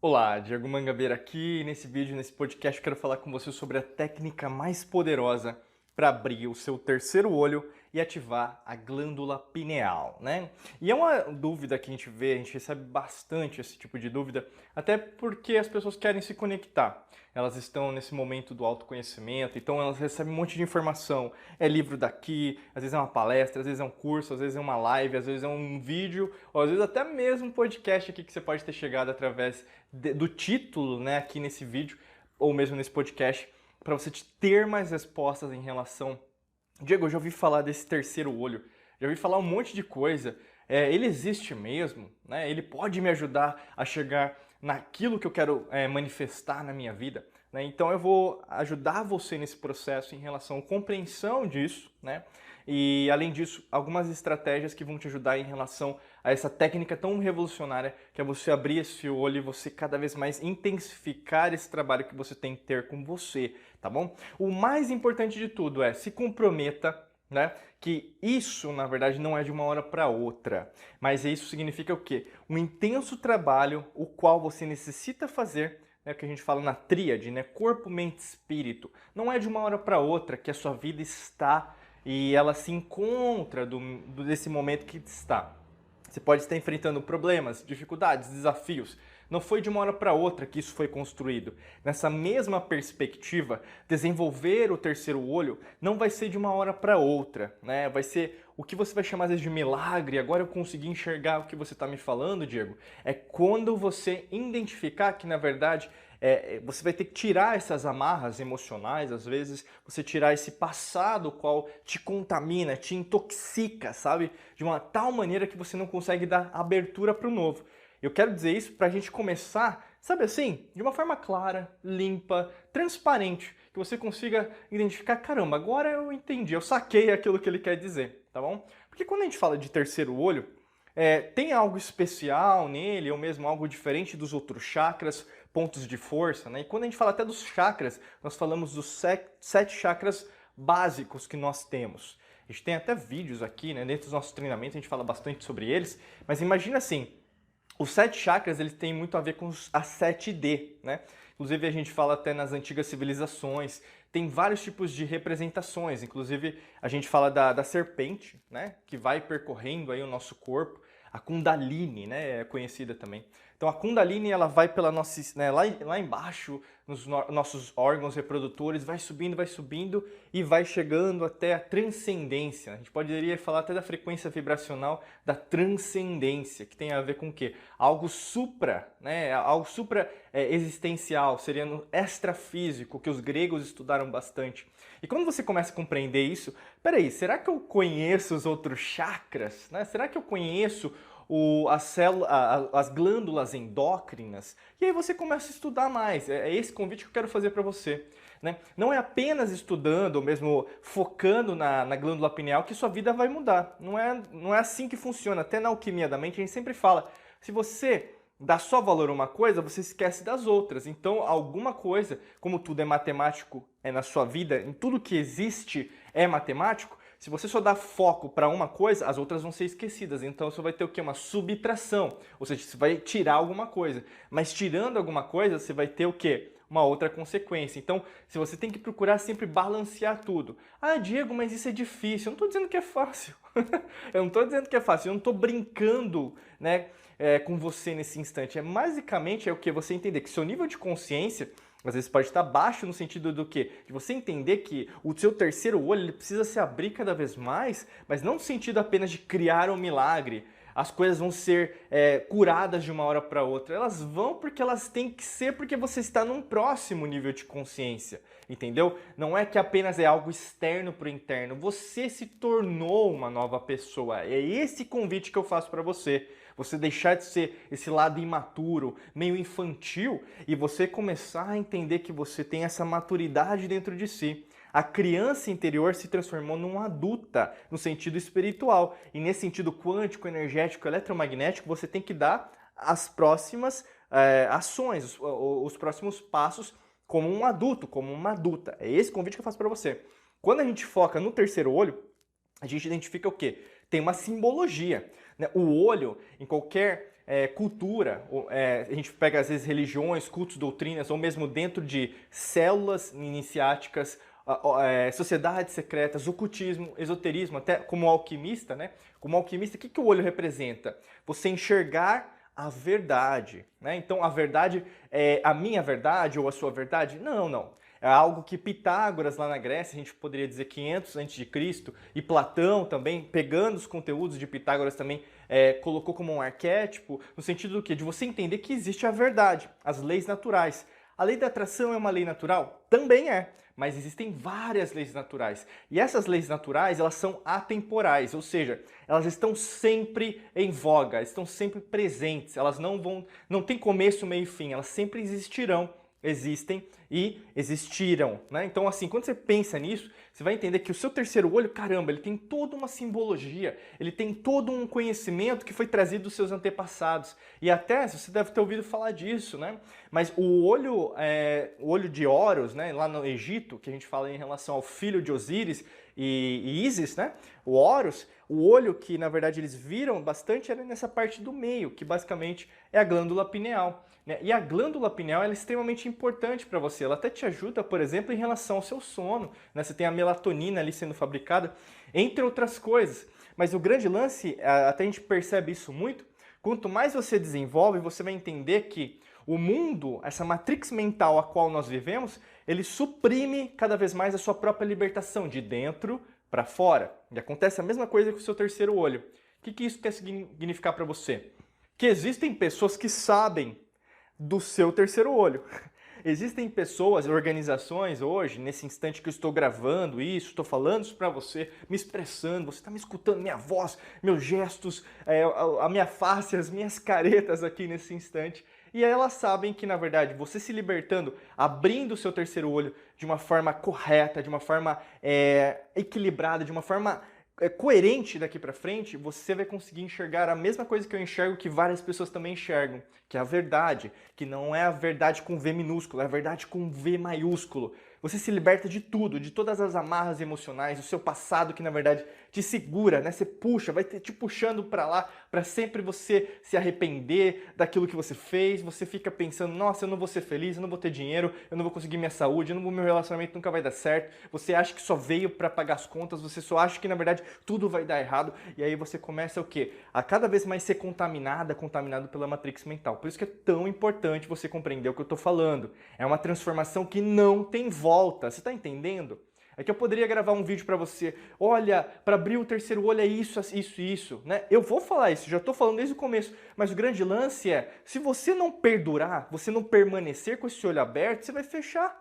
Olá, Diego Mangabeira aqui. Nesse vídeo, nesse podcast, eu quero falar com você sobre a técnica mais poderosa para abrir o seu terceiro olho e ativar a glândula pineal, né? E é uma dúvida que a gente recebe bastante esse tipo de dúvida, até porque as pessoas querem se conectar. Elas estão nesse momento do autoconhecimento, então elas recebem um monte de informação. É livro daqui, às vezes é uma palestra, às vezes é um curso, às vezes é uma live, às vezes é um vídeo, ou às vezes até mesmo um podcast aqui que você pode ter chegado através do título, né, aqui nesse vídeo, ou mesmo nesse podcast, para você ter mais respostas em relação. Diego, eu já ouvi falar desse terceiro olho, já ouvi falar um monte de coisa. Ele existe mesmo, né? Ele pode me ajudar a chegar naquilo que eu quero manifestar na minha vida, né? Então eu vou ajudar você nesse processo em relação à compreensão disso, né? E além disso, algumas estratégias que vão te ajudar em relação a essa técnica tão revolucionária que é você abrir esse olho e você cada vez mais intensificar esse trabalho que você tem que ter com você, tá bom? O mais importante de tudo é se comprometa, né? Que isso, na verdade, não é de uma hora para outra, mas isso significa o quê? Um intenso trabalho, o qual você necessita fazer, né, que a gente fala na tríade, né? Corpo, mente, espírito. Não é de uma hora para outra que a sua vida está e ela se encontra desse momento que está. Você pode estar enfrentando problemas, dificuldades, desafios. Não foi de uma hora para outra que isso foi construído. Nessa mesma perspectiva, desenvolver o terceiro olho não vai ser de uma hora para outra, né? Vai ser o que você vai chamar às vezes de milagre. Agora eu consegui enxergar o que você está me falando, Diego. É quando você identificar que, na verdade, você vai ter que tirar essas amarras emocionais, às vezes, você tirar esse passado qual te contamina, te intoxica, sabe? De uma tal maneira que você não consegue dar abertura para o novo. Eu quero dizer isso para a gente começar, sabe assim, de uma forma clara, limpa, transparente, que você consiga identificar, caramba, agora eu entendi, eu saquei aquilo que ele quer dizer, tá bom? Porque quando a gente fala de terceiro olho, tem algo especial nele, ou mesmo algo diferente dos outros chakras, pontos de força, né? E quando a gente fala até dos chakras, nós falamos dos sete chakras básicos que nós temos. A gente tem até vídeos aqui, né? Dentro dos nossos treinamentos a gente fala bastante sobre eles, mas imagina assim, os sete chakras eles têm muito a ver com a 7D, né? Inclusive a gente fala até nas antigas civilizações, tem vários tipos de representações, inclusive a gente fala da serpente, né? Que vai percorrendo aí o nosso corpo, a Kundalini, né? É conhecida também. Então a Kundalini ela vai pela nossa, né, lá embaixo, nos nossos órgãos reprodutores, vai subindo e vai chegando até a transcendência. A gente poderia falar até da frequência vibracional da transcendência, que tem a ver com o quê? Algo supra, né? Algo supra existencial, seria no extrafísico, que os gregos estudaram bastante. E quando você começa a compreender isso, peraí, será que eu conheço os outros chakras? Né? Será que eu conheço as glândulas endócrinas? E aí você começa a estudar mais. É esse convite que eu quero fazer para você. Né? Não é apenas estudando ou mesmo focando na glândula pineal que sua vida vai mudar. Não é assim que funciona. Até na alquimia da mente a gente sempre fala, se você dá só valor a uma coisa, você esquece das outras. Então, alguma coisa, como tudo é matemático na sua vida, em tudo que existe é matemático, se você só dá foco para uma coisa, as outras vão ser esquecidas. Então você vai ter o quê? Uma subtração. Ou seja, você vai tirar alguma coisa. Mas tirando alguma coisa, você vai ter o quê? Uma outra consequência. Então, se você tem que procurar sempre balancear tudo. Ah, Diego, mas isso é difícil. Eu não estou dizendo que é fácil. Eu não estou dizendo que é fácil. Eu não estou brincando, né, com você nesse instante. Basicamente é o que? Você entender que seu nível de consciência às vezes pode estar baixo no sentido do quê? De você entender que o seu terceiro olho ele precisa se abrir cada vez mais, mas não no sentido apenas de criar um milagre. As coisas vão ser curadas de uma hora para outra. Elas vão porque elas têm que ser porque você está num próximo nível de consciência, entendeu? Não é que apenas é algo externo para o interno. Você se tornou uma nova pessoa. É esse convite que eu faço para você. Você deixar de ser esse lado imaturo, meio infantil, e você começar a entender que você tem essa maturidade dentro de si. A criança interior se transformou numa adulta, no sentido espiritual. E nesse sentido quântico, energético, eletromagnético, você tem que dar as próximas ações, os próximos passos como um adulto, como uma adulta. É esse convite que eu faço para você. Quando a gente foca no terceiro olho, a gente identifica o quê? Tem uma simbologia. Né? O olho, em qualquer cultura, a gente pega às vezes religiões, cultos, doutrinas, ou mesmo dentro de células iniciáticas, sociedades secretas, ocultismo, esoterismo, até como alquimista, né? Como alquimista, o que o olho representa? Você enxergar a verdade, né? Então a verdade é a minha verdade ou a sua verdade? Não, não. É algo que Pitágoras, lá na Grécia, a gente poderia dizer 500 a.C., e Platão também, pegando os conteúdos de Pitágoras também, colocou como um arquétipo, no sentido do quê? De você entender que existe a verdade, as leis naturais. A lei da atração é uma lei natural? Também é, mas existem várias leis naturais. E essas leis naturais, elas são atemporais, ou seja, elas estão sempre em voga, estão sempre presentes, elas não têm começo, meio e fim, elas sempre existirão, existem e existiram, né? Então, assim, quando você pensa nisso, você vai entender que o seu terceiro olho, caramba, ele tem toda uma simbologia, ele tem todo um conhecimento que foi trazido dos seus antepassados. E até, você deve ter ouvido falar disso, né? Mas o olho de Horus, né, lá no Egito, que a gente fala em relação ao filho de Osíris e Ísis, né? O Horus, o olho que, na verdade, eles viram bastante era nessa parte do meio, que basicamente é a glândula pineal. E a glândula pineal ela é extremamente importante para você. Ela até te ajuda, por exemplo, em relação ao seu sono. Né? Você tem a melatonina ali sendo fabricada, entre outras coisas. Mas o grande lance, até a gente percebe isso muito, quanto mais você desenvolve, você vai entender que o mundo, essa matrix mental a qual nós vivemos, ele suprime cada vez mais a sua própria libertação, de dentro para fora. E acontece a mesma coisa com o seu terceiro olho. O que isso quer significar para você? Que existem pessoas que sabem do seu terceiro olho. Existem pessoas, organizações hoje, nesse instante que eu estou gravando isso, estou falando isso para você, me expressando, você está me escutando, minha voz, meus gestos, a minha face, as minhas caretas aqui nesse instante. E aí elas sabem que, na verdade, você se libertando, abrindo o seu terceiro olho de uma forma correta, de uma forma equilibrada, de uma forma coerente daqui para frente, você vai conseguir enxergar a mesma coisa que eu enxergo, que várias pessoas também enxergam, que é a verdade, que não é a verdade com V minúsculo, é a verdade com V maiúsculo. Você se liberta de tudo, de todas as amarras emocionais, do seu passado que na verdade te segura, né? Você puxa, vai te puxando para lá, para sempre você se arrepender daquilo que você fez. Você fica pensando, nossa, eu não vou ser feliz, eu não vou ter dinheiro, eu não vou conseguir minha saúde, meu relacionamento nunca vai dar certo. Você acha que só veio para pagar as contas, você só acha que na verdade tudo vai dar errado. E aí você começa o quê? A cada vez mais ser contaminado pela matrix mental. Por isso que é tão importante você compreender o que eu estou falando. É uma transformação que não tem volta. Você está entendendo? É que eu poderia gravar um vídeo para você, olha, para abrir o terceiro olho é isso, isso e isso, né? Eu vou falar isso, já estou falando desde o começo, mas o grande lance é, se você não perdurar, você não permanecer com esse olho aberto, você vai fechar.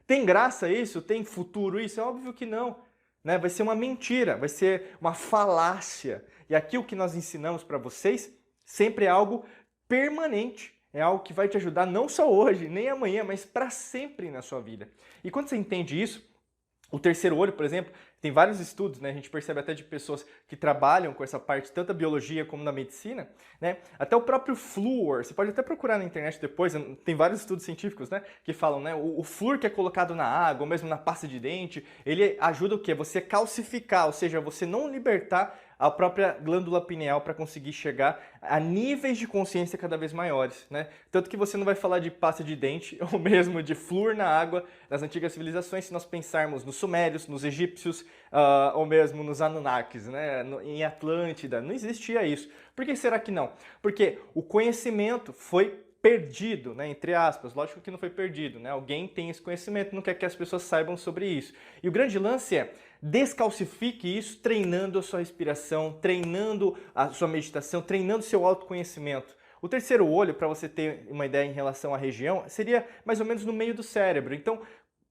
Tem graça isso? Tem futuro isso? É óbvio que não. Né? Vai ser uma mentira, vai ser uma falácia. E aqui o que nós ensinamos para vocês sempre é algo permanente. É algo que vai te ajudar não só hoje, nem amanhã, mas para sempre na sua vida. E quando você entende isso, o terceiro olho, por exemplo, tem vários estudos, né? A gente percebe até de pessoas que trabalham com essa parte, tanto da biologia como da medicina, né? Até o próprio flúor, você pode até procurar na internet depois, tem vários estudos científicos, né? Que falam, né? O flúor que é colocado na água, ou mesmo na pasta de dente, ele ajuda o quê? Você calcificar, ou seja, você não libertar a própria glândula pineal para conseguir chegar a níveis de consciência cada vez maiores, né? Tanto que você não vai falar de pasta de dente ou mesmo de flúor na água nas antigas civilizações se nós pensarmos nos sumérios, nos egípcios ou mesmo nos Anunnakis, né? Em Atlântida. Não existia isso. Por que será que não? Porque o conhecimento foi perdido, né, entre aspas, lógico que não foi perdido, né? Alguém tem esse conhecimento, não quer que as pessoas saibam sobre isso. E o grande lance é, descalcifique isso treinando a sua respiração, treinando a sua meditação, treinando o seu autoconhecimento. O terceiro olho, para você ter uma ideia em relação à região, seria mais ou menos no meio do cérebro. Então,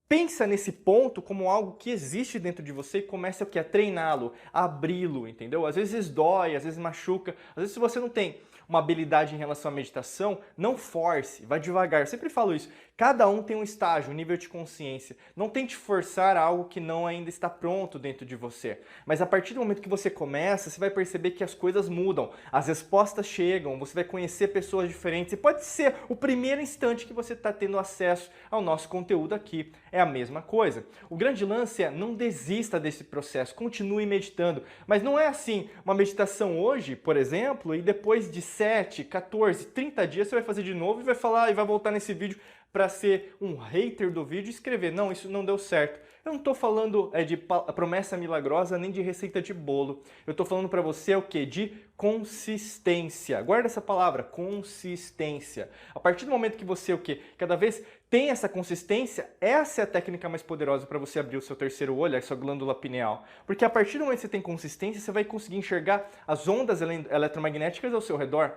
pensa nesse ponto como algo que existe dentro de você e começa o quê? A treiná-lo, a abri-lo, entendeu? Às vezes dói, às vezes machuca, às vezes se você não tem uma habilidade em relação à meditação, não force, vai devagar. Eu sempre falo isso. Cada um tem um estágio, um nível de consciência. Não tente forçar algo que não ainda está pronto dentro de você. Mas a partir do momento que você começa, você vai perceber que as coisas mudam. As respostas chegam, você vai conhecer pessoas diferentes. E pode ser o primeiro instante que você está tendo acesso ao nosso conteúdo aqui. é a mesma coisa. O grande lance é não desista desse processo, continue meditando. Mas não é assim, uma meditação hoje, por exemplo, e depois de 7, 14, 30 dias você vai fazer de novo e vai falar e vai voltar nesse vídeo para ser um hater do vídeo e escrever, não, isso não deu certo. Eu não estou falando de promessa milagrosa nem de receita de bolo. Eu estou falando para você o quê? De consistência. Guarda essa palavra, consistência. A partir do momento que você o quê? Cada vez tem essa consistência, essa é a técnica mais poderosa para você abrir o seu terceiro olho, a sua glândula pineal. Porque a partir do momento que você tem consistência, você vai conseguir enxergar as ondas eletromagnéticas ao seu redor.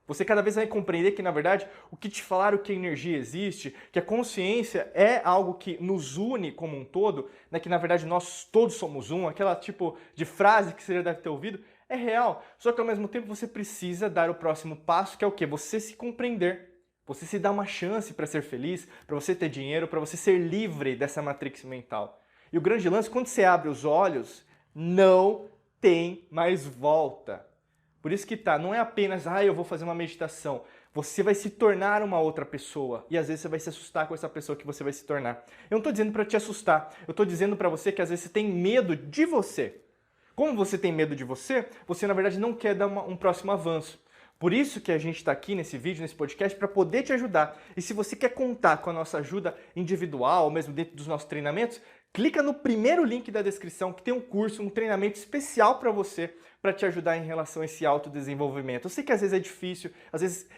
Você cada vez vai compreender que, na verdade, o que te falaram que a energia existe, que a consciência é algo que nos une como um todo, né, que, na verdade, nós todos somos um, aquela tipo de frase que você já deve ter ouvido, é real. Só que, ao mesmo tempo, você precisa dar o próximo passo, que é o quê? Você se compreender. Você se dá uma chance para ser feliz, para você ter dinheiro, para você ser livre dessa matrix mental. E o grande lance, quando você abre os olhos, não tem mais volta. Por isso que não é apenas, eu vou fazer uma meditação. Você vai se tornar uma outra pessoa. E às vezes você vai se assustar com essa pessoa que você vai se tornar. Eu não estou dizendo para te assustar. Eu estou dizendo para você que às vezes você tem medo de você. Como você tem medo de você, você na verdade não quer dar um próximo avanço. Por isso que a gente está aqui nesse vídeo, nesse podcast, para poder te ajudar. E se você quer contar com a nossa ajuda individual, ou mesmo dentro dos nossos treinamentos, clica no primeiro link da descrição que tem um curso, um treinamento especial para você, para te ajudar em relação a esse autodesenvolvimento. Eu sei que às vezes é difícil, às vezes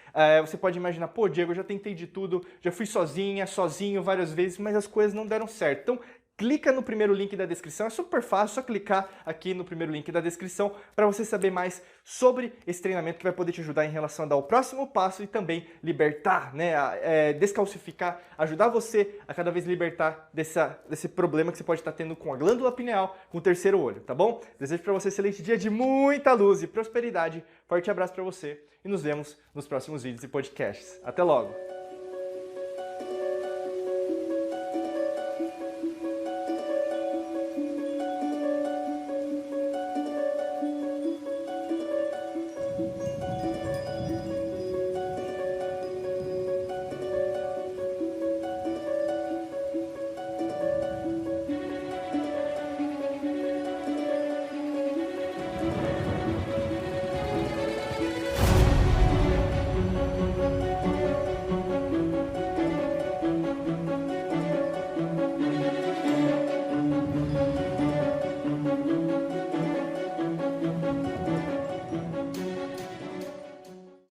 você pode imaginar, pô, Diego, eu já tentei de tudo, já fui sozinho várias vezes, mas as coisas não deram certo. Então, clica no primeiro link da descrição, é super fácil, só clicar aqui no primeiro link da descrição para você saber mais sobre esse treinamento que vai poder te ajudar em relação a dar o próximo passo e também libertar, né, descalcificar, ajudar você a cada vez libertar desse problema que você pode estar tendo com a glândula pineal, com o terceiro olho, tá bom? Desejo para você um excelente dia de muita luz e prosperidade. Forte abraço para você e nos vemos nos próximos vídeos e podcasts. Até logo!